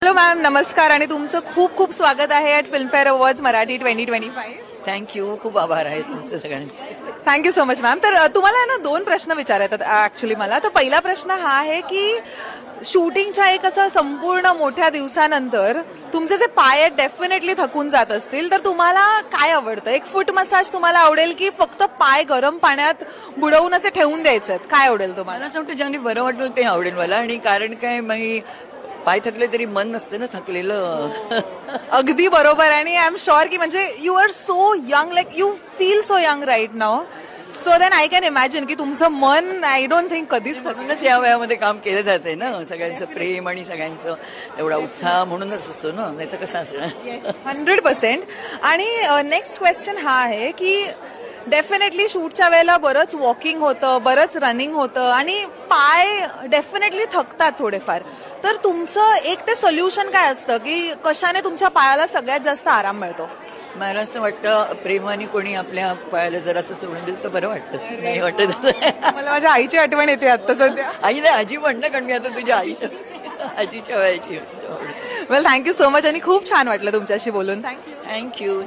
Hello ma'am, नमस्कार आणि तुमचं खूप खूप स्वागत आहे at Filmfare awards Marathi 2025. Thank you. खूप आभार आहेत तुमचे सगळ्यांचे. Thank you so much ma'am. तर तुम्हाला ना 2 प्रश्न विचारायतात ॲक्च्युली मला. तर पहिला प्रश्न हा आहे की शूटिंगच्या एक असं संपूर्ण मोठ्या दिवसानंतर तुमचे जे पाय डेफिनेटली थकून जात असतील, तर तुम्हाला काय आवडतं? एक फूट मसाज तुम्हाला आवडेल की फक्त पाय गरम पाण्यात बुडवून असे ठेवून द्यायचे? काय आवडेल तुम्हाला? मला सांगतो ज्याने बरं वाटेल ते आवडेल मला. आणि कारण काय, मी पाय थकले तरी मन नसते ना थकलेलं. अगदी बरोबर. आणि आय एम शुअर की म्हणजे you are so young, like you feel so young right now. So then I can imagine की तुमचं मन आय डोंट थिंक कधीच म्हणूनच या वयामध्ये काम केलं जातंय ना. सगळ्यांचं प्रेम आणि सगळ्यांचं एवढा उत्साह म्हणूनच असतो ना, नाही तर कसं असं. 100%. आणि नेक्स्ट क्वेश्चन हा आहे की डेफिनेटली शूटच्या वेळेला बरंच वॉकिंग होतं, बरंच रनिंग होतं आणि पाय डेफिनेटली थकतात थोडेफार. तर तुमचं एक ते सोल्युशन काय असतं की कशाने तुमच्या पायाला सगळ्यात जास्त आराम मिळतो? मला असं वाटतं प्रेमाने कोणी आपल्या पायाला जरा असं सोडून दिलं तर बरं वाटतं. नाही वाटत? मला माझ्या आईची आठवण येते आता सध्या. आई नाही, आजी म्हणणं, कारण मी आता तुझ्या आजीच्या वयाची. वेल, थँक्यू सो मच आणि खूप छान वाटलं तुमच्याशी बोलून. थँक्यू. थँक्यू.